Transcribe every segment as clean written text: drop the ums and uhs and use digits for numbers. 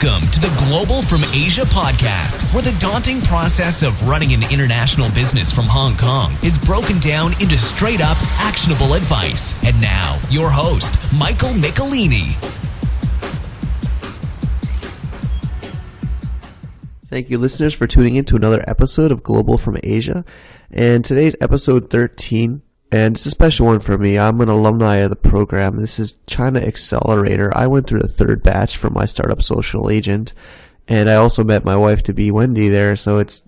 Welcome to the Global from Asia podcast, where the daunting process of running an international business from Hong Kong is broken down into straight-up, actionable advice. And now, your host, Michael Michelini. Thank you, listeners, for tuning in to another episode of Global from Asia. And today's episode 13, and it's a special one for me. I'm an alumni of the program. This is China-Axlr8r. I went through the third batch for my startup social agent, and I also met my wife-to-be, Wendy, there. So it's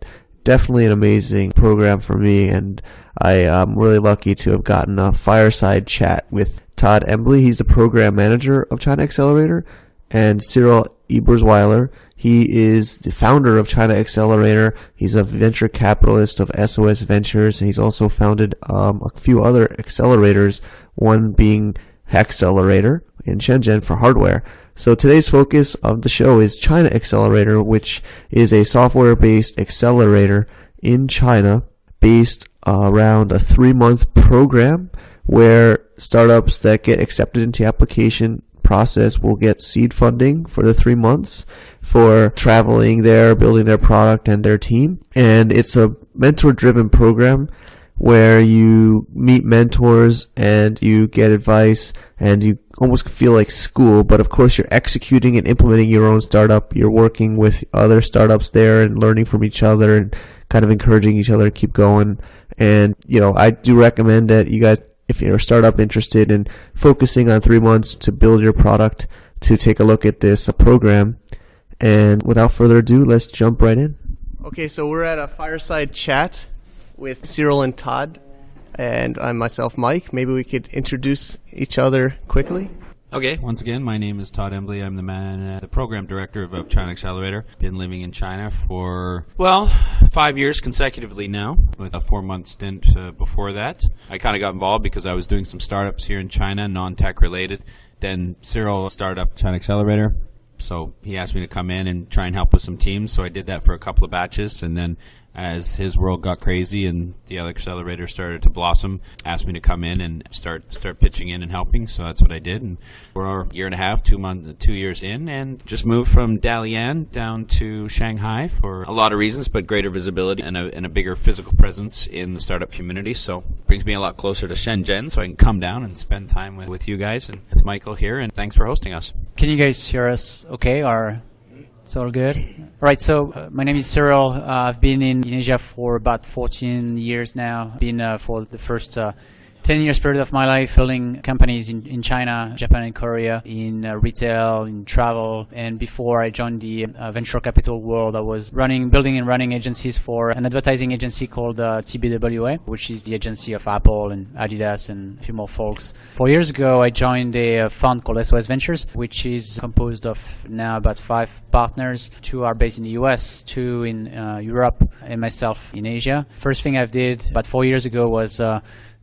definitely an amazing program for me, and I'm really lucky to have gotten a fireside chat with Todd and Cyril. He's the Program Manager of China-Axlr8r, and Cyril Ebersweiler. He is the founder of China-Axlr8r. He's a venture capitalist of SOS Ventures, and he's also founded a few other accelerators, one being Accelerator in Shenzhen for hardware. So today's focus of the show is China-Axlr8r, which is a software-based accelerator in China based around a 3-month program where startups that get accepted into the application process will get seed funding for the 3 months for traveling there, building their product and their team. And it's a mentor-driven program where you meet mentors and you get advice and you almost feel like school, but of course you're executing and implementing your own startup. You're working with other startups there and learning from each other and kind of encouraging each other to keep going. And, I do recommend that you guys, if you're a startup interested in focusing on 3 months to build your product, to take a look at this program. And without further ado, let's jump right in. Okay, so we're at a fireside chat with Cyril and Todd, and I'm myself, Mike. Maybe we could introduce each other quickly. Okay, once again, my name is Todd and Cyril. I'm the program director of China-Axlr8r. Been living in China for, 5 years consecutively now, with a 4-month stint before that. I kind of got involved because I was doing some startups here in China, non-tech related. Then Cyril started up China-Axlr8r, so he asked me to come in and try and help with some teams. So I did that for a couple of batches, and then as his world got crazy and the other accelerators started to blossom, asked me to come in and start pitching in and helping. So that's what I did. And we're a year and a half, 2 years in, and just moved from Dalian down to Shanghai for a lot of reasons, but greater visibility and a bigger physical presence in the startup community. So it brings me a lot closer to Shenzhen, so I can come down and spend time with you guys and with Michael here. And thanks for hosting us. Can you guys hear us okay, or it's all good? All right, so my name is Cyril. I've been in Asia for about 14 years now. Been for the first 10 years period of my life building companies in China, Japan, and Korea, in retail, in travel. And before I joined the venture capital world, I was building and running agencies for an advertising agency called TBWA, which is the agency of Apple and Adidas and a few more folks. 4 years ago, I joined a fund called SOS Ventures, which is composed of now about 5 partners. 2 are based in the US, 2 in Europe, and myself in Asia. First thing I did about 4 years ago was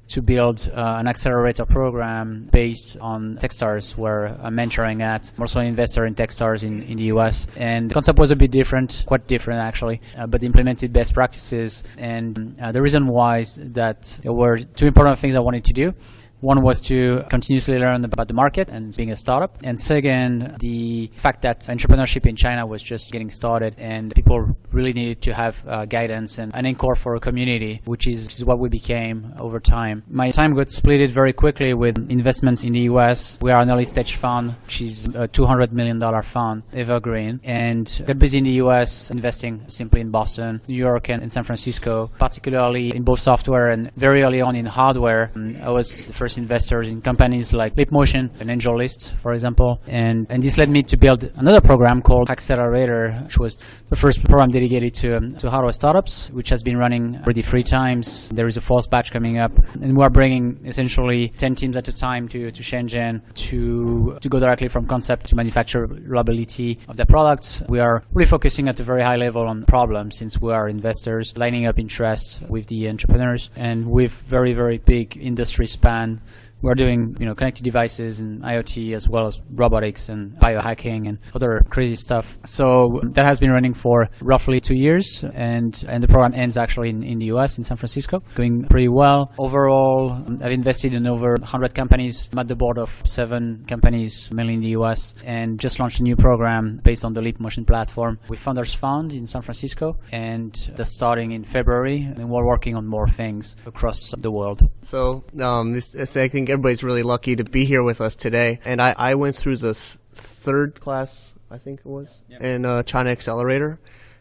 to build an accelerator program based on Techstars, where I'm mentoring at. I'm also an investor in Techstars in the US. And the concept was a bit different, quite different actually, but implemented best practices. And the reason why is that there were 2 important things I wanted to do. One was to continuously learn about the market and being a startup. And second, the fact that entrepreneurship in China was just getting started and people really needed to have guidance and an anchor for a community, which is what we became over time. My time got split very quickly with investments in the US. We are an early stage fund, which is a $200 million fund, evergreen, and got busy in the US investing simply in Boston, New York, and San Francisco, particularly in both software and very early on in hardware. I was the first investors in companies like Leapmotion and AngelList, for example. And this led me to build another program called Accelerator, which was the first program dedicated to hardware startups, which has been running already 3 times. There is a 4th batch coming up. And we are bringing essentially 10 teams at a time to Shenzhen to go directly from concept to manufacturability of the products. We are really focusing at a very high level on problems, since we are investors, lining up interest with the entrepreneurs and with very, very big industry span We're doing, connected devices and IoT as well as robotics and biohacking and other crazy stuff. So that has been running for roughly 2 years, and the program ends actually in the US, in San Francisco, going pretty well. Overall, I've invested in over 100 companies. I'm at the board of 7 companies, mainly in the US, and just launched a new program based on the Leap Motion platform with Founders Fund in San Francisco, and that's starting in February, and we're working on more things across the world. So I think everybody's really lucky to be here with us today. And I went through the third class, I think it was, in China-Axlr8r,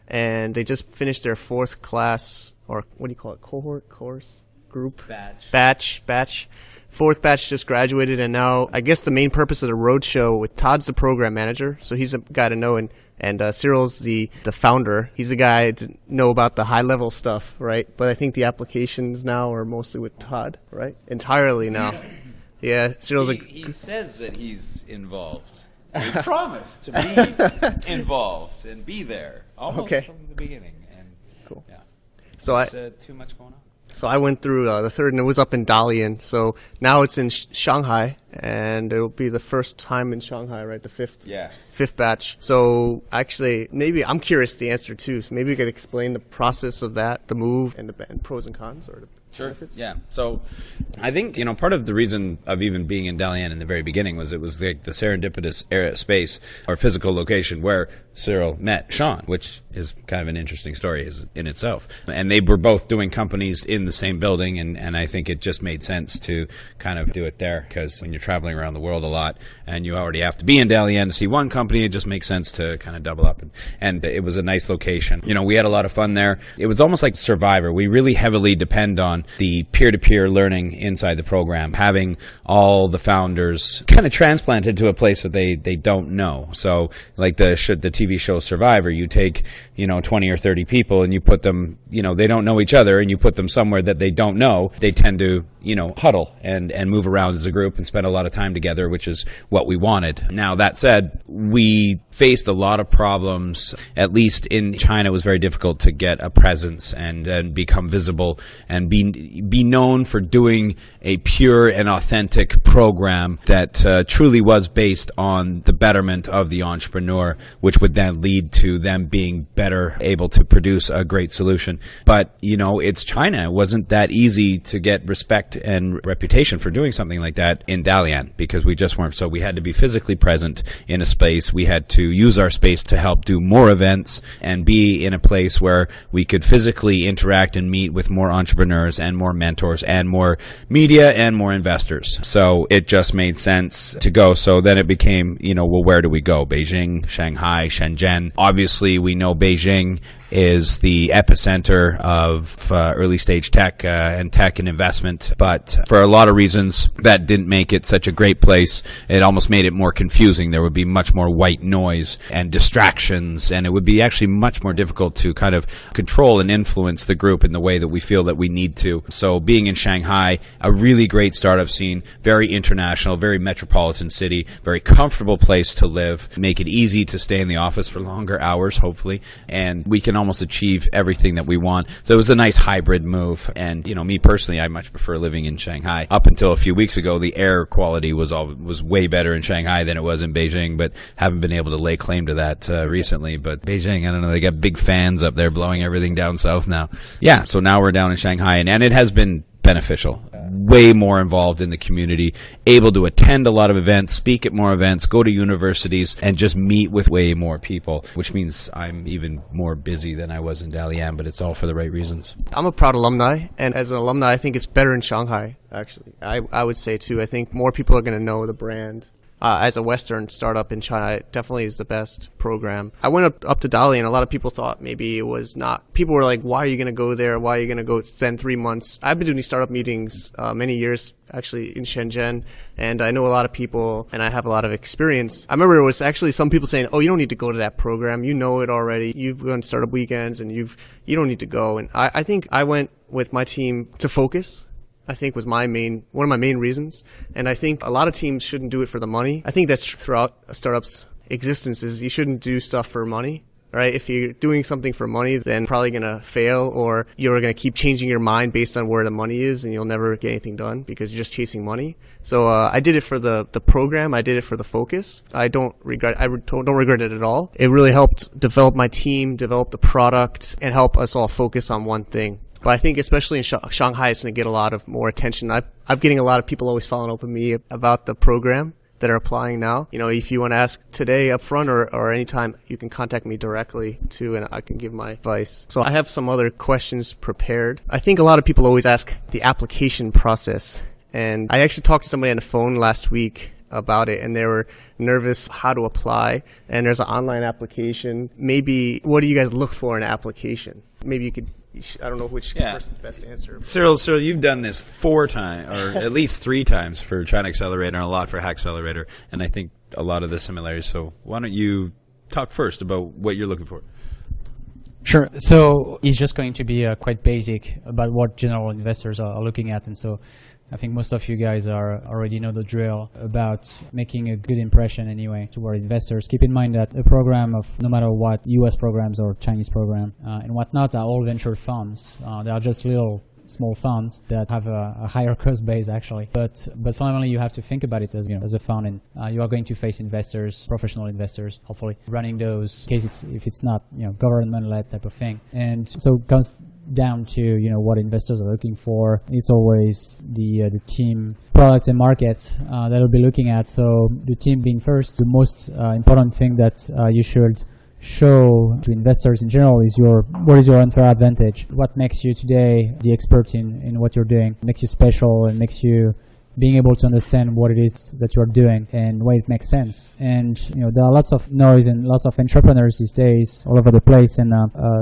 and they just finished their fourth class, or what do you call it, cohort, course, group? Batch. Fourth batch just graduated, and now I guess the main purpose of the roadshow with Todd's the program manager, so he's a guy to know, and Cyril's the founder. He's the guy to know about the high level stuff, right? But I think the applications now are mostly with Todd, right? Entirely now. Yeah, Cyril's he says that he's involved. He promised to be involved and be there almost from the beginning. And cool. Yeah. So too much going on. So I went through the third, and it was up in Dalian. So now it's in Shanghai, and it will be the first time in Shanghai, right? The fifth batch. So actually, maybe I'm curious the answer too. So maybe you could explain the process of that, the move, and the pros and cons, or the benefits. Yeah. So I think, part of the reason of even being in Dalian in the very beginning was it was the serendipitous space or physical location where Cyril met Sean, which is kind of an interesting story in itself. And they were both doing companies in the same building, and I think it just made sense to kind of do it there, because when you're traveling around the world a lot and you already have to be in Dalian to see one company, it just makes sense to kind of double up. And it was a nice location. We had a lot of fun there. It was almost like Survivor. We really heavily depend on the peer-to-peer learning inside the program, having all the founders kind of transplanted to a place that they don't know. So like the TV show Survivor, you take 20 or 30 people and you put them, they don't know each other, and you put them somewhere that they don't know. They tend to huddle and move around as a group and spend a lot of time together, which is what we wanted. Now, that said, we faced a lot of problems. At least in China, it was very difficult to get a presence and become visible and be known for doing a pure and authentic program that truly was based on the betterment of the entrepreneur, which would then lead to them being better able to produce a great solution. But, it's China. It wasn't that easy to get respect and reputation for doing something like that in Dalian, because we just weren't. So we had to be physically present in a space. We had to use our space to help do more events and be in a place where we could physically interact and meet with more entrepreneurs and more mentors and more media and more investors. So it just made sense to go. So then it became, where do we go? Beijing, Shanghai, Shenzhen. Obviously, we know Beijing is the epicenter of early stage tech and investment. But for a lot of reasons, that didn't make it such a great place. It almost made it more confusing. There would be much more white noise and distractions, and it would be actually much more difficult to kind of control and influence the group in the way that we feel that we need to. So being in Shanghai, a really great startup scene, very international, very metropolitan city, very comfortable place to live, make it easy to stay in the office for longer hours, hopefully, and we can almost achieve everything that we want. So it was a nice hybrid move. And me personally, I much prefer living in Shanghai. Up until a few weeks ago, the air quality was way better in Shanghai than it was in Beijing, but haven't been able to lay claim to that recently. But Beijing, I don't know, they got big fans up there blowing everything down south now. Yeah, so now we're down in Shanghai, and it has been beneficial. Way more involved in the community, able to attend a lot of events, speak at more events, go to universities, and just meet with way more people, which means I'm even more busy than I was in Dalian, but it's all for the right reasons. I'm a proud alumni, and as an alumni, I think it's better in Shanghai, actually. I would say, too. I think more people are going to know the brand. As a Western startup in China, it definitely is the best program. I went up to Dalian, and a lot of people thought maybe it was not. People were like, why are you going to go there? Why are you going to go spend 3 months? I've been doing these startup meetings many years, actually, in Shenzhen, and I know a lot of people, and I have a lot of experience. I remember it was actually some people saying, oh, you don't need to go to that program. You know it already. You've gone startup weekends, and you don't need to go. And I think I went with my team to focus. I think was one of my main reasons. And I think a lot of teams shouldn't do it for the money. I think that's throughout a startup's existence is you shouldn't do stuff for money. right? If you're doing something for money, then probably going to fail, or you're going to keep changing your mind based on where the money is, and you'll never get anything done because you're just chasing money. So I did it for the program. I did it for the focus. I don't regret it at all. It really helped develop my team, develop the product, and help us all focus on one thing. But I think especially in Shanghai, it's going to get a lot of more attention. I'm getting a lot of people always following up with me about the program that are applying now. You know, if you want to ask today up front or anytime, you can contact me directly too, and I can give my advice. So I have some other questions prepared. I think a lot of people always ask the application process. And I actually talked to somebody on the phone last week about it, and they were nervous how to apply. And there's an online application. Maybe, what do you guys look for in an application? Maybe you could, I don't know which person's best to answer. Cyril, you've done this 4 times, or at least 3 times for China-Axlr8r and a lot for Accelerator, and I think a lot of the similarities. So why don't you talk first about what you're looking for? Sure. So it's just going to be quite basic about what general investors are looking at. And so I think most of you guys already know the drill about making a good impression anyway toward investors. Keep in mind that a program of no matter what, US programs or Chinese program and whatnot, are all venture funds. They are just little small funds that have a higher cost base actually. But fundamentally you have to think about it as, you know, as a fund, and you are going to face investors, professional investors, hopefully running those cases if it's not, you know, government-led type of thing. And so it comes down to, you know, what investors are looking for. It's always the team, product, and market that they'll be looking at. So the team being first, the most important thing that you should show to investors in general is what is your unfair advantage. What makes you today the expert in what you're doing, makes you special, and makes you being able to understand what it is that you're doing and why it makes sense. And, you know, there are lots of noise and lots of entrepreneurs these days all over the place, and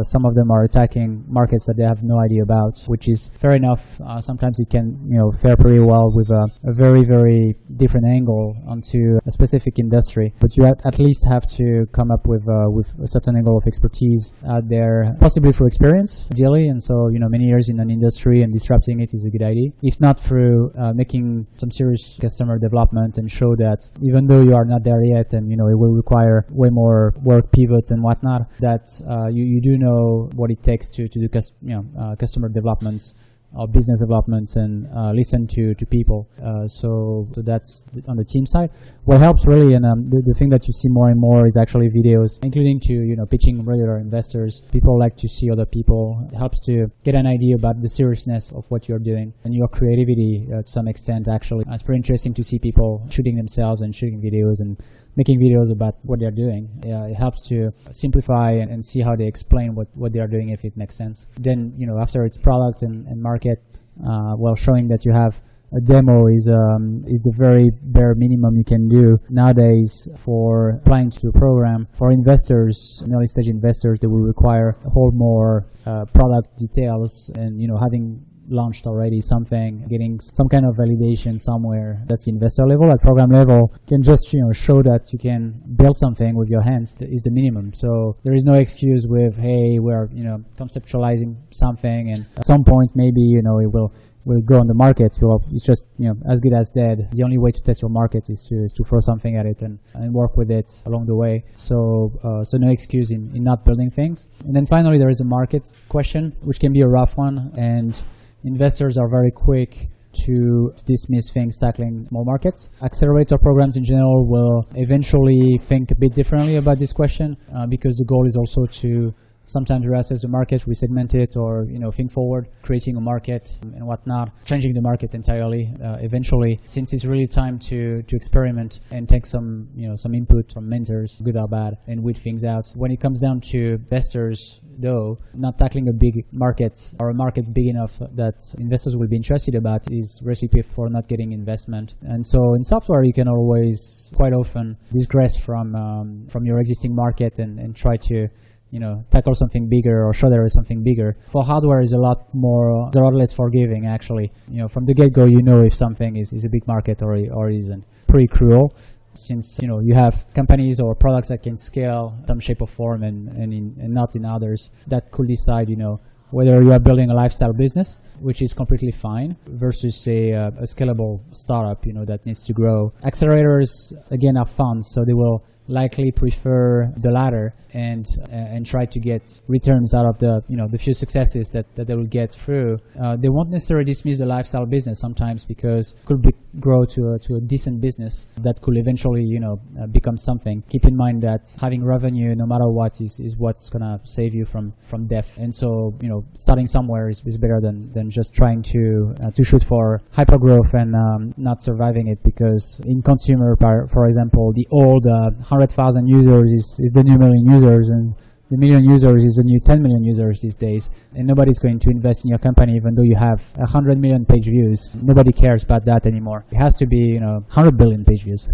some of them are attacking markets that they have no idea about, which is fair enough. Sometimes it can, you know, fare pretty well with a very, very different angle onto a specific industry, but you at least have to come up with a certain angle of expertise out there, possibly through experience, ideally. And so, you know, many years in an industry and disrupting it is a good idea, if not through making some serious customer development, and show that even though you are not there yet, and, you know, it will require way more work, pivots and whatnot, that you do know what it takes to do customer developments or business developments, and listen to people. So that's on the team side. What helps really, and the thing that you see more and more is actually videos, including to, you know, pitching regular investors. People like to see other people. It helps to get an idea about the seriousness of what you're doing and your creativity to some extent. Actually, it's pretty interesting to see people shooting themselves and shooting videos and making videos about what they're doing. It helps to simplify and see how they explain what they are doing, if it makes sense. Then, you know, after it's product and market, well, showing that you have a demo is the very bare minimum you can do nowadays for applying to a program. For investors, early stage investors, they will require a whole more product details, and, you know, having launched already something, getting some kind of validation somewhere. That's the investor level. At program level, you can just, you know, show that you can build something with your hands is the minimum. So there is no excuse with, hey, we're, you know, conceptualizing something, and at some point maybe, you know, it will go on the market. Well, it's just, you know, as good as dead. The only way to test your market is to throw something at it and work with it along the way. So no excuse in not building things. And then finally, there is a market question, which can be a rough one, and investors are very quick to dismiss things tackling small markets. Accelerator programs in general will eventually think a bit differently about this question, because the goal is also to sometimes reassess the market, resegment it, or, you know, think forward, creating a market and whatnot, changing the market entirely eventually, since it's really time to experiment and take some, you know, some input from mentors, good or bad, and weed things out. When it comes down to investors, though, not tackling a big market or a market big enough that investors will be interested about is recipe for not getting investment. And so in software, you can always quite often digress from your existing market and try to, you know, tackle something bigger or show there is something bigger. For hardware is a lot less forgiving, actually. You know, from the get-go, you know if something is a big market or isn't. Pretty cruel, since, you know, you have companies or products that can scale some shape or form and not in others, that could decide, you know, whether you are building a lifestyle business, which is completely fine, versus a scalable startup, you know, that needs to grow. Accelerators, again, are funds, so they will likely prefer the latter and try to get returns out of the few successes that they will get through. They won't necessarily dismiss the lifestyle business sometimes, because it could grow to a decent business that could eventually become something. Keep in mind that having revenue no matter what is what's gonna save you from death. And so starting somewhere is better than just trying to shoot for hyper growth and not surviving it, because in consumer, for example, the old 100,000 users is the new million users, and the million users is the new 10 million users these days, and nobody's going to invest in your company even though you have 100 million page views. Nobody cares about that anymore. It has to be 100 billion page views.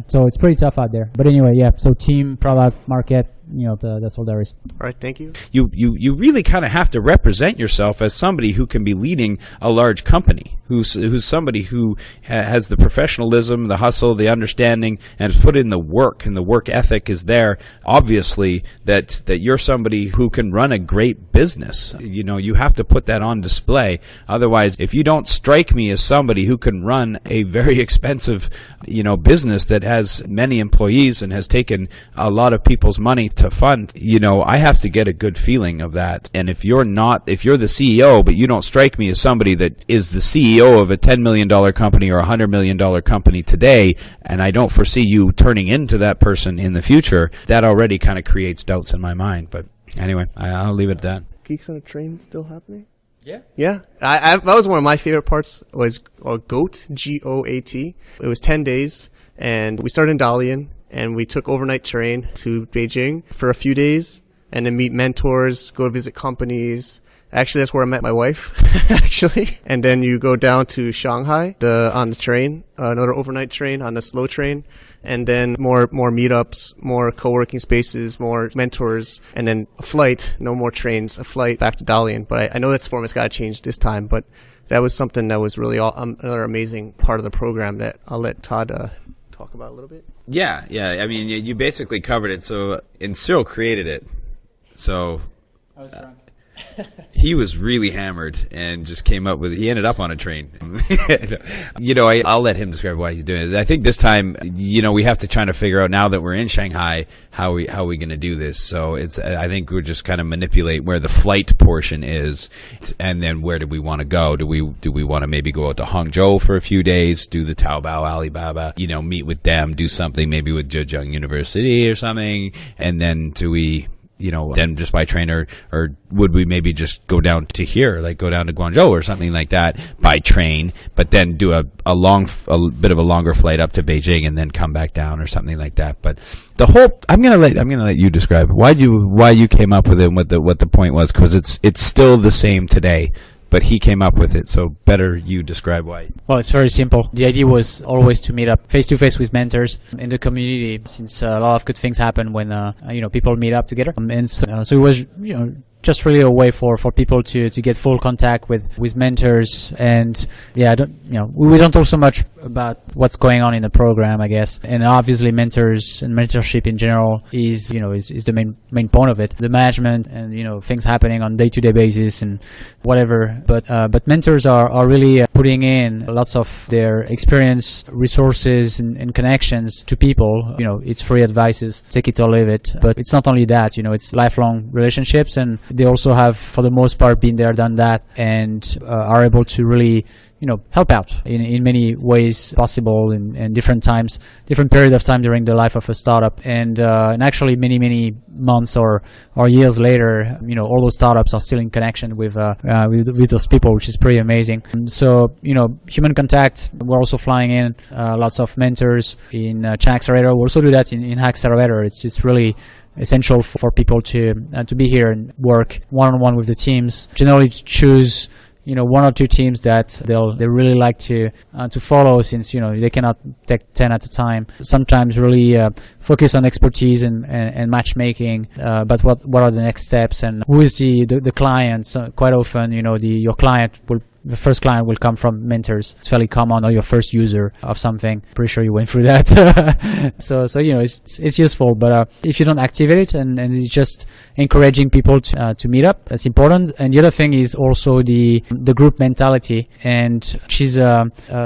So it's pretty tough out there. But anyway, yeah, so team, product, market, that's all there is. All right, thank you. You really kind of have to represent yourself as somebody who can be leading a large company, who's somebody who has the professionalism, the hustle, the understanding, and has put in the work, and the work ethic is there. Obviously, that you're somebody who can run a great business. You have to put that on display. Otherwise, if you don't strike me as somebody who can run a very expensive, business that has many employees and has taken a lot of people's money to fund, I have to get a good feeling of that. And if you're the CEO, but you don't strike me as somebody that is the CEO of a $10 million company or a $100 million company today, and I don't foresee you turning into that person in the future, that already kind of creates doubts in my mind. But anyway, I'll leave it at that. Geeks on a Train still happening? Yeah. Yeah. That was one of my favorite parts, was GOAT, G-O-A-T. It was 10 days, and we started in Dalian, and we took overnight train to Beijing for a few days, and then meet mentors, go visit companies. Actually, that's where I met my wife, actually. And then you go down to Shanghai on the train, another overnight train on the slow train, and then more meetups, more co-working spaces, more mentors, and then a flight, no more trains, a flight back to Dalian. But I know this format's got to change this time, but that was something that was really another amazing part of the program that I'll let Todd talk about a little bit. Yeah. I mean, you basically covered it. So, and Cyril created it. So I was drunk. He was really hammered and just came up with. He ended up on a train. I'll let him describe why he's doing it. I think this time, we have to try to figure out, now that we're in Shanghai, how we going to do this. So I think we'll just kind of manipulate where the flight portion is, and then where do we want to go? Do we want to maybe go out to Hangzhou for a few days, do the Taobao, Alibaba, meet with them, do something maybe with Zhejiang University or something, and then do we? Then just by train, or would we maybe just go down to here, like go down to Guangzhou or something like that by train, but then do a bit of a longer flight up to Beijing and then come back down or something like that. But the whole, I'm gonna let you describe why you came up with it and what the point was, because it's still the same today. But he came up with it, so better you describe why. Well, it's very simple. The idea was always to meet up face-to-face with mentors in the community, since a lot of good things happen when people meet up together. And so it was just really a way for people to get full contact with mentors. And yeah, we don't talk so much about what's going on in the program, I guess. And obviously mentors and mentorship in general is the main point of it. The management and things happening on day-to-day basis and whatever. But mentors are really putting in lots of their experience, resources and connections to people. It's free advices, take it or leave it. But it's not only that, it's lifelong relationships, and they also have, for the most part, been there, done that, and are able to really help out in many ways possible in different times, different period of time during the life of a startup. And actually many months or years later, all those startups are still in connection with those people, which is pretty amazing. So, human contact. We're also flying in lots of mentors in China-Axlr8r. We also do that in Accelerator. It's really essential for people to be here and work one-on-one with the teams. Generally choose one or two teams that they really like to follow, since they cannot take 10 at a time. Sometimes really focus on expertise and matchmaking, but what are the next steps and who is the client. So quite often your client will the first client will come from mentors. It's fairly common, or your first user of something. Pretty sure you went through that. so it's useful, but if you don't activate it, and it's just encouraging people to meet up, that's important. And the other thing is also the group mentality, and which is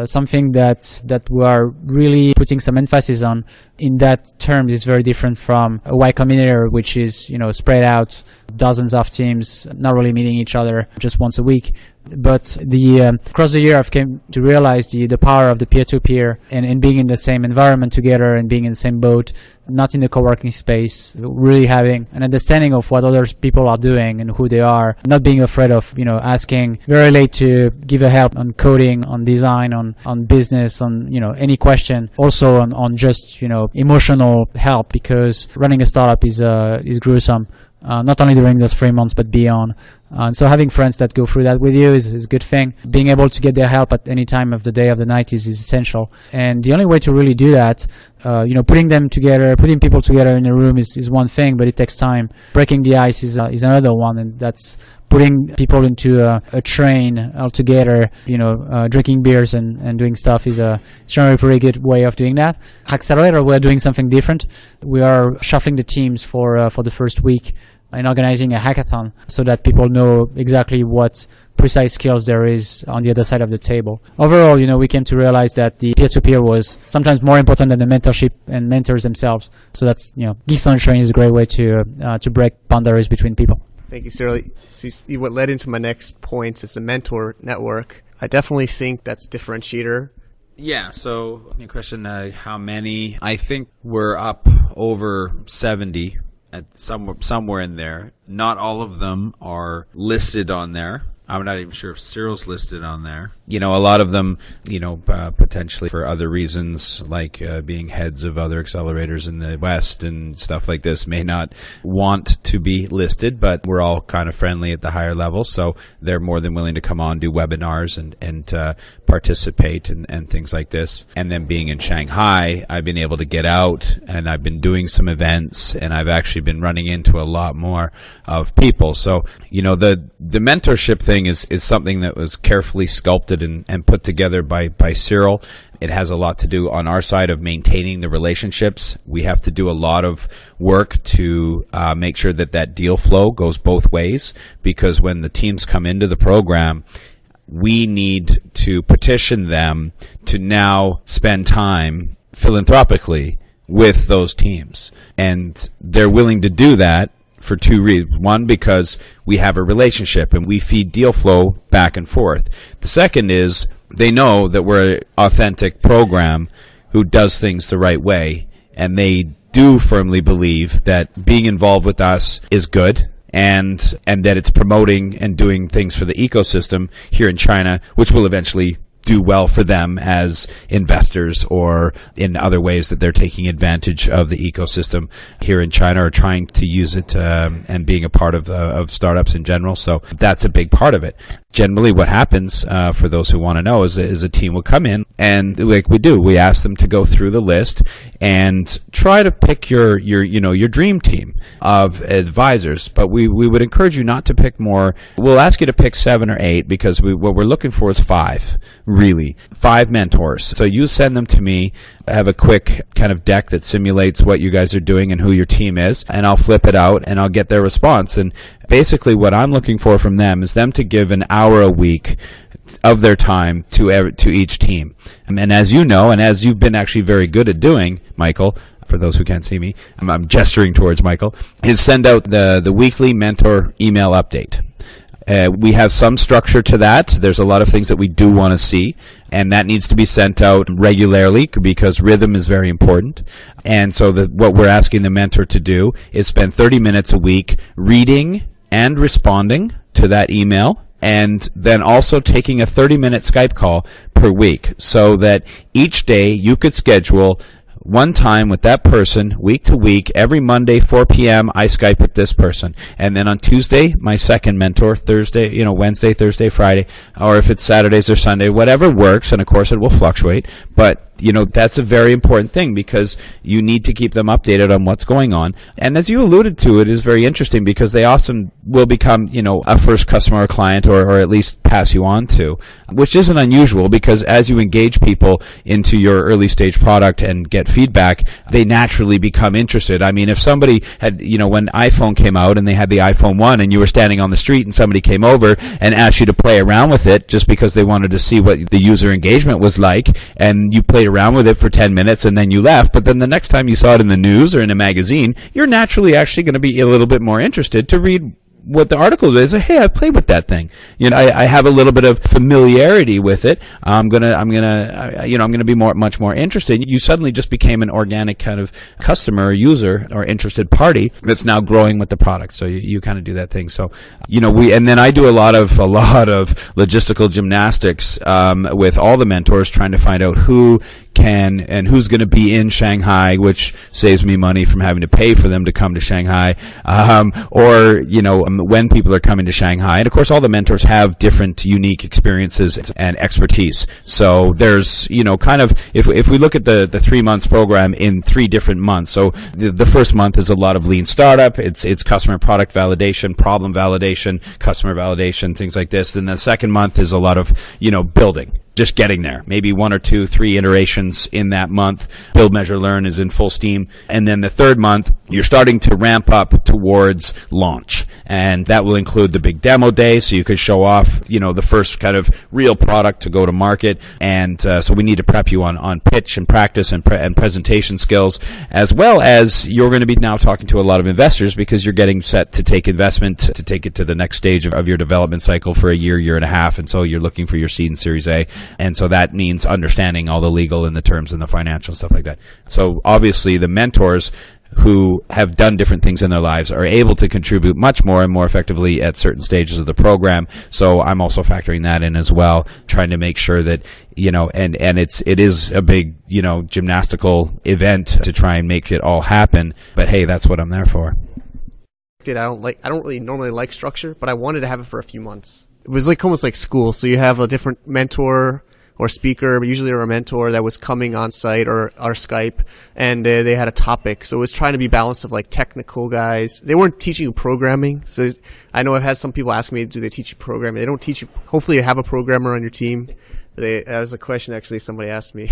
something that we are really putting some emphasis on. In that term, is very different from a Y Combinator, which is spread out, dozens of teams not really meeting each other just once a week. But across the year, I've came to realize the power of the peer-to-peer and being in the same environment together and being in the same boat, not in the co-working space, really having an understanding of what other people are doing and who they are, not being afraid of, asking very late to give a help on coding, on design, on business, on, any question. Also on just, emotional help, because running a startup is gruesome. Not only during those 3 months, but beyond. And so having friends that go through that with you is a good thing. Being able to get their help at any time of the day, of the night is essential. And the only way to really do that, putting people together in a room is one thing, but it takes time. Breaking the ice is another one, and that's putting people into a train all together, drinking beers and doing stuff is generally a pretty good way of doing that. Accelerator, we're doing something different. We are shuffling the teams for the first week and organizing a hackathon so that people know exactly what precise skills there is on the other side of the table. Overall, we came to realize that the peer-to-peer was sometimes more important than the mentorship and mentors themselves. So that's, Geeks on a Train is a great way to break boundaries between people. Thank you, Cyril. See, what led into my next point is the mentor network. I definitely think that's a differentiator. Yeah, so the question, how many? I think we're up over 70 at somewhere in there. Not all of them are listed on there. I'm not even sure if Cyril's listed on there. A lot of them, potentially for other reasons, like being heads of other accelerators in the West and stuff like this, may not want to be listed, but we're all kind of friendly at the higher level, so they're more than willing to come on, do webinars and participate and things like this. And then being in Shanghai, I've been able to get out, and I've been doing some events, and I've actually been running into a lot more of people. So, the mentorship thing is something that was carefully sculpted and put together by Cyril. It has a lot to do on our side of maintaining the relationships. We have to do a lot of work to make sure that deal flow goes both ways, because when the teams come into the program, we need to petition them to now spend time philanthropically with those teams. And they're willing to do that for two reasons. One, because we have a relationship and we feed deal flow back and forth. The second is they know that we're an authentic program who does things the right way, and they do firmly believe that being involved with us is good, and that it's promoting and doing things for the ecosystem here in China, which will eventually do well for them as investors or in other ways that they're taking advantage of the ecosystem here in China or trying to use it and being a part of startups in general. So that's a big part of it. Generally what happens, for those who want to know, is a team will come in, and like we ask them to go through the list and try to pick your dream team of advisors. But we would encourage you not to pick more. We'll ask you to pick 7 or 8, because what we're looking for is 5, really. 5 mentors. So you send them to me. I have a quick kind of deck that simulates what you guys are doing and who your team is, and I'll flip it out and I'll get their response. And basically what I'm looking for from them is them to give an hour a week of their time to each team. And as you know, and as you've been actually very good at doing, Michael, for those who can't see me, I'm gesturing towards Michael, is send out the weekly mentor email update. We have some structure to that. There's a lot of things that we do want to see, and that needs to be sent out regularly because rhythm is very important. And so what we're asking the mentor to do is spend 30 minutes a week reading and responding to that email, and then also taking a 30-minute Skype call per week, so that each day you could schedule one time with that person, week to week, every Monday, 4 p.m., I Skype with this person. And then on Tuesday, my second mentor, Thursday, Wednesday, Thursday, Friday, or if it's Saturdays or Sunday, whatever works, and of course it will fluctuate, but that's a very important thing because you need to keep them updated on what's going on. And as you alluded to, it is very interesting because they often will become, a first customer or client or at least pass you on to, which isn't unusual because as you engage people into your early stage product and get feedback, they naturally become interested. I mean, if somebody had, when iPhone came out and they had the iPhone 1 and you were standing on the street and somebody came over and asked you to play around with it just because they wanted to see what the user engagement was like, and you played around with it for 10 minutes and then you left, but then the next time you saw it in the news or in a magazine, you're naturally actually going to be a little bit more interested to read what the article is. Hey, I played with that thing. I have a little bit of familiarity with it. I'm gonna be much more interested. You suddenly just became an organic kind of customer or user or interested party that's now growing with the product. So you kind of do that thing. So, and then I do a lot of logistical gymnastics, with all the mentors trying to find out who can and who's going to be in Shanghai, which saves me money from having to pay for them to come to Shanghai, or when people are coming to Shanghai. And of course all the mentors have different unique experiences and expertise. So there's kind of, if we look at the 3 months program in 3 different months, so the first month is a lot of lean startup, it's customer product validation, problem validation, customer validation, things like this. Then the second month is a lot of building, just getting there. Maybe 1 or 2, 3 iterations in that month. Build, measure, learn is in full steam. And then the third month, you're starting to ramp up towards launch. And that will include the big demo day, so you could show off, the first kind of real product to go to market. And so we need to prep you on pitch and practice and presentation skills, as well as you're going to be now talking to a lot of investors because you're getting set to take investment to take it to the next stage of your development cycle for a year and a half. And so you're looking for your seed and Series A. And so that means understanding all the legal and the terms and the financial stuff like that. So obviously the mentors who have done different things in their lives are able to contribute much more and more effectively at certain stages of the program. So I'm also factoring that in as well, trying to make sure that, and it is a big, gymnastical event to try and make it all happen. But hey, that's what I'm there for. I don't really normally like structure, but I wanted to have it for a few months. It was almost like school. So you have a different mentor or speaker, but usually a mentor that was coming on site or Skype, and they had a topic. So it was trying to be balanced of technical guys. They weren't teaching you programming. So I know I've had some people ask me, do they teach you programming? They don't teach you. Hopefully you have a programmer on your team. That was a question actually somebody asked me.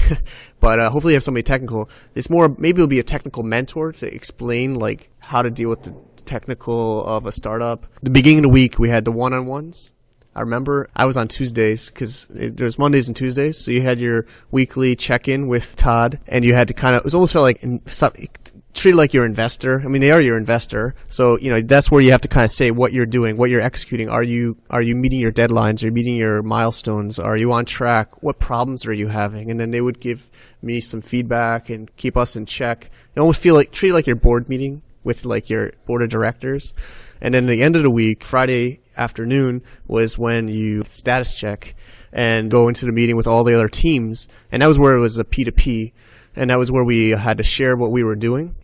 But hopefully you have somebody technical. It's more, maybe it'll be a technical mentor to explain how to deal with the technical of a startup. The beginning of the week we had the one-on-ones. I remember I was on Tuesdays because there's Mondays and Tuesdays. So you had your weekly check-in with Todd, and you had to it was almost felt like treat it like your investor. I mean, they are your investor. So, that's where you have to kind of say what you're doing, what you're executing. Are you meeting your deadlines? Are you meeting your milestones? Are you on track? What problems are you having? And then they would give me some feedback and keep us in check. It almost treat it like your board meeting with your board of directors. And then the end of the week, Friday afternoon, was when you status check and go into the meeting with all the other teams. And that was where it was a P2P. And that was where we had to share what we were doing.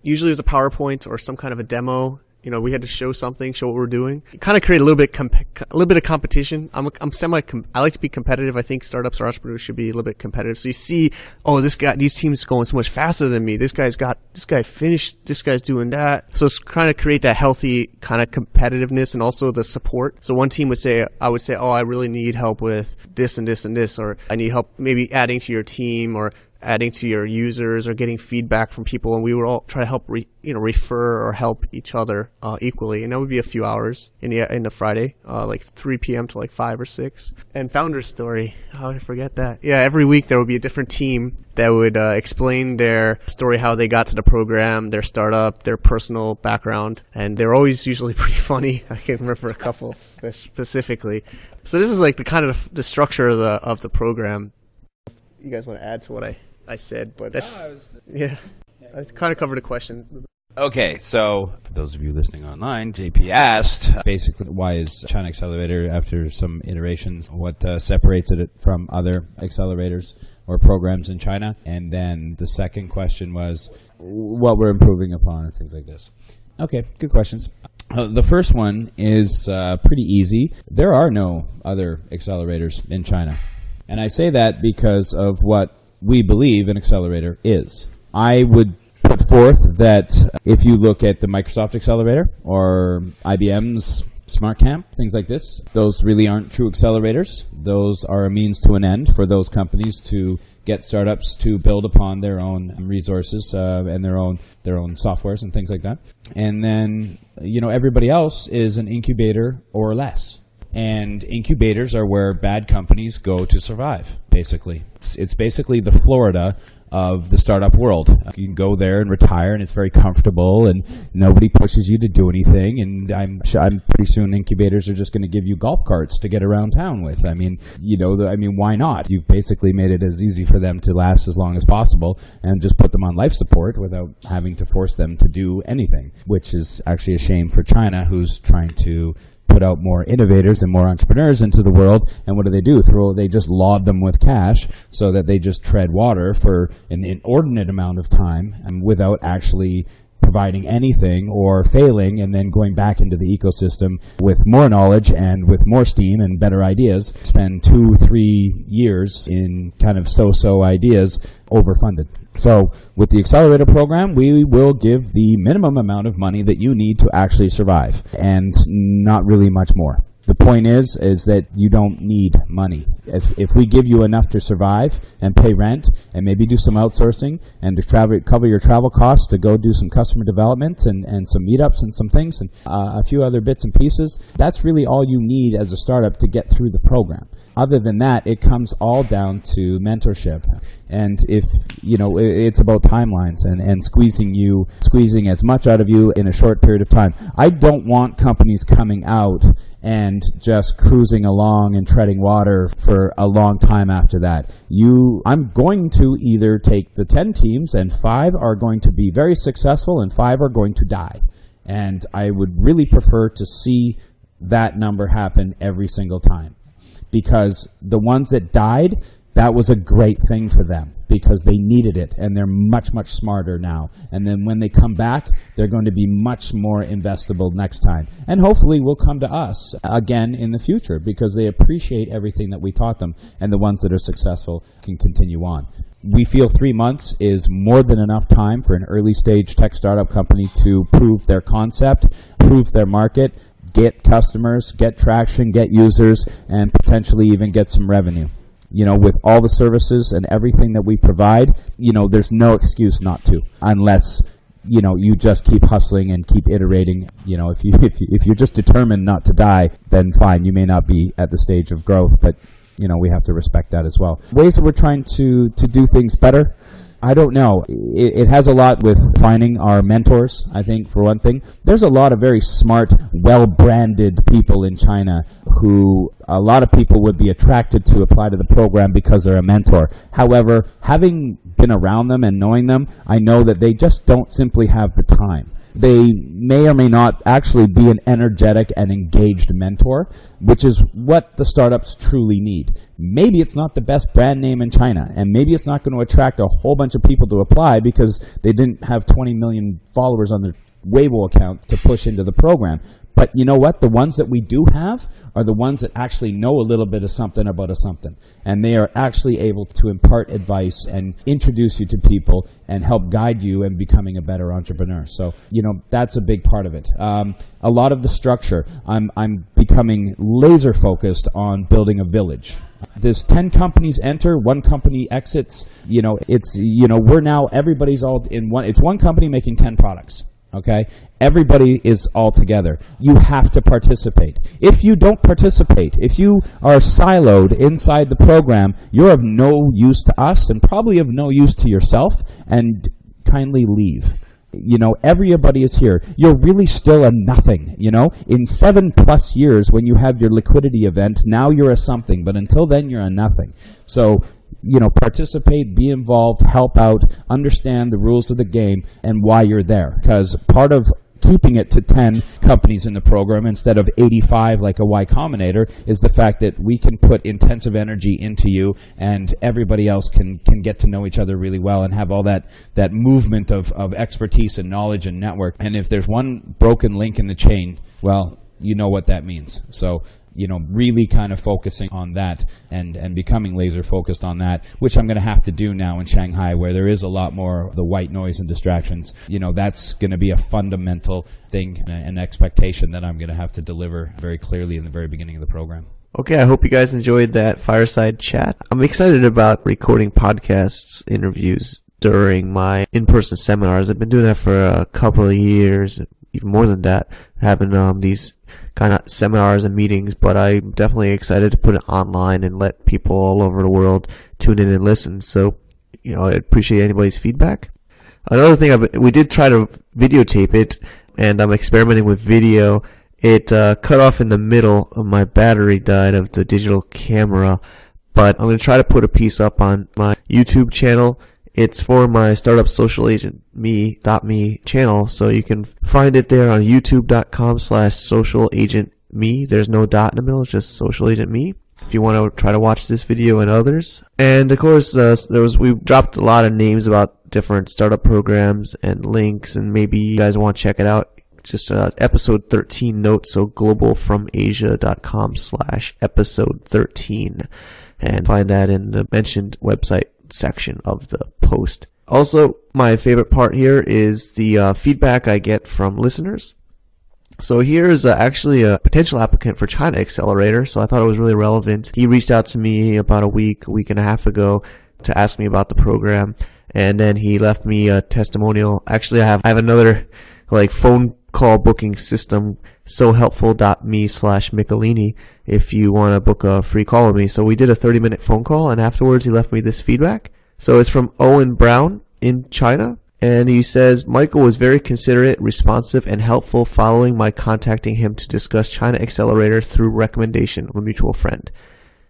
Usually it was a PowerPoint or some kind of a demo. We had to show something, show what we're doing. It kind of create a little bit of competition. I like to be competitive. I think startups or entrepreneurs should be a little bit competitive. So you see, these teams going so much faster than me. This guy finished, this guy's doing that. So it's trying to create that healthy kind of competitiveness and also the support. So one team I would say, I really need help with this and this and this, or I need help maybe adding to your team or adding to your users or getting feedback from people, and we would all try to help refer or help each other equally. And that would be a few hours in the Friday, 3 p.m. to 5 or 6. And Founder's Story, how did I forget that? Yeah, every week there would be a different team that would explain their story, how they got to the program, their startup, their personal background, and they're always usually pretty funny. I can't remember a couple specifically. So this is the kind of the structure of the program. You guys want to add to what I said, but that's I kind of covered the question. Okay, so for those of you listening online, JP asked basically why is China-Accelerator, after some iterations, what separates it from other accelerators. or programs in China. And then the second question was what we're improving upon and things like this. Okay, good questions. The first one is pretty easy. There are no other accelerators in China. And I say that because of what we believe an accelerator is. I would put forth that if you look at the Microsoft Accelerator or IBM's SmartCamp, things like this, those really aren't true accelerators. Those are a means to an end for those companies to get startups to build upon their own resources and their own softwares and things like that. And then, everybody else is an incubator or less. And incubators are where bad companies go to survive, basically. It's basically the Florida of the startup world. You can go there and retire, and it's very comfortable, and nobody pushes you to do anything. And I'm pretty soon incubators are just going to give you golf carts to get around town with. Why not? You've basically made it as easy for them to last as long as possible, and just put them on life support without having to force them to do anything, which is actually a shame for China, who's trying to put out more innovators and more entrepreneurs into the world. And what do? They just laud them with cash so that they just tread water for an inordinate amount of time without actually providing anything or failing, and then going back into the ecosystem with more knowledge and with more steam and better ideas. Spend 2-3 years in kind of so-so ideas, overfunded. So with the Accelerator program, we will give the minimum amount of money that you need to actually survive, and not really much more. The point is that you don't need money. If we give you enough to survive and pay rent and maybe do some outsourcing and to cover your travel costs to go do some customer development and some meetups and some things and a few other bits and pieces, that's really all you need as a startup to get through the program. Other than that, it comes all down to mentorship. And if, it's about timelines and squeezing as much out of you in a short period of time. I don't want companies coming out and just cruising along and treading water for a long time after that. I'm going to either take the 10 teams and 5 are going to be very successful and 5 are going to die. And I would really prefer to see that number happen every single time. Because the ones that died, that was a great thing for them because they needed it, and they're much, much smarter now. And then when they come back, they're going to be much more investable next time. And hopefully will come to us again in the future because they appreciate everything that we taught them, and the ones that are successful can continue on. We feel 3 months is more than enough time for an early stage tech startup company to prove their concept, prove their market, get customers, get traction, get users, and potentially even get some revenue. With all the services and everything that we provide, there's no excuse not to, unless, you just keep hustling and keep iterating. If you're just determined not to die, then fine, you may not be at the stage of growth, but, we have to respect that as well. Ways that we're trying to do things better, I don't know. It has a lot with finding our mentors, I think, for one thing. There's a lot of very smart, well-branded people in China who a lot of people would be attracted to apply to the program because they're a mentor. However, having been around them and knowing them, I know that they just don't simply have the time. They may or may not actually be an energetic and engaged mentor, which is what the startups truly need. Maybe it's not the best brand name in China, and maybe it's not going to attract a whole bunch of people to apply because they didn't have 20 million followers on their Weibo account to push into the program. But you know what? The ones that we do have are the ones that actually know a little bit of something about a something. And they are actually able to impart advice and introduce you to people and help guide you in becoming a better entrepreneur. So, that's a big part of it. A lot of the structure, I'm becoming laser focused on building a village. There's 10 companies enter, 1 company exits. We're now, everybody's all in one. It's one company making 10 products. Okay? Everybody is all together. You have to participate. If you don't participate, if you are siloed inside the program, you're of no use to us and probably of no use to yourself, and kindly leave. Everybody is here. You're really still a nothing, In 7+ years, when you have your liquidity event, now you're a something, but until then, you're a nothing. So, participate, be involved, help out, understand the rules of the game and why you're there. Because part of keeping it to 10 companies in the program instead of 85 like a Y Combinator is the fact that we can put intensive energy into you, and everybody else can get to know each other really well and have all that movement of expertise and knowledge and network. And if there's one broken link in the chain, well, you know what that means. So, really kind of focusing on that and becoming laser focused on that, which I'm going to have to do now in Shanghai, where there is a lot more of the white noise and distractions. That's going to be a fundamental thing and expectation that I'm going to have to deliver very clearly in the very beginning of the program. Okay, I hope you guys enjoyed that Fireside chat. I'm excited about recording podcasts, interviews during my in-person seminars. I've been doing that for a couple of years, even more than that, having these kind of seminars and meetings, but I'm definitely excited to put it online and let people all over the world tune in and listen. So, I appreciate anybody's feedback. Another thing, we did try to videotape it, and I'm experimenting with video. It cut off in the middle of my battery died of the digital camera, but I'm going to try to put a piece up on my YouTube channel. It's for my startup social agent me channel, so you can find it there on youtube.com/socialagentme. There's no dot in the middle, it's just social agent me, if you want to try to watch this video and others. And of course, we dropped a lot of names about different startup programs and links, and maybe you guys want to check it out. Just episode 13 note, so globalfromasia.com/episode 13, and find that in the mentioned website section of the post. Also, my favorite part here is the feedback I get from listeners. So here's actually a potential applicant for China-Axlr8r, so I thought it was really relevant. He reached out to me about a week and a half ago to ask me about the program, and then he left me a testimonial. Actually, I have another phone call booking system, sohelpful.me/Michelini, if you want to book a free call with me. So we did a 30-minute phone call, and afterwards he left me this feedback. So it's from Owen Brown in China, and he says, Michael was very considerate, responsive, and helpful following my contacting him to discuss China-Axlr8r through recommendation of a mutual friend.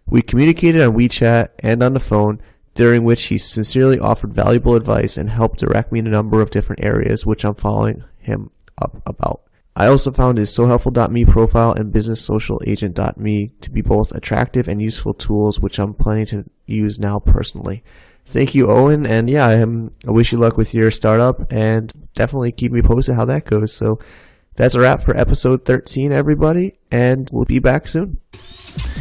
We communicated on WeChat and on the phone, during which he sincerely offered valuable advice and helped direct me in a number of different areas, which I'm following him up about. I also found his sohelpful.me profile and businesssocialagent.me to be both attractive and useful tools, which I'm planning to use now personally. Thank you, Owen, and I wish you luck with your startup, and definitely keep me posted how that goes. So that's a wrap for episode 13, everybody, and we'll be back soon.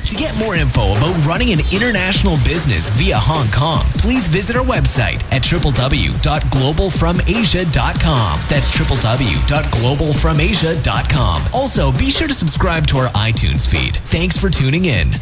To get more info about running an international business via Hong Kong, please visit our website at www.globalfromasia.com. That's www.globalfromasia.com. Also, be sure to subscribe to our iTunes feed. Thanks for tuning in.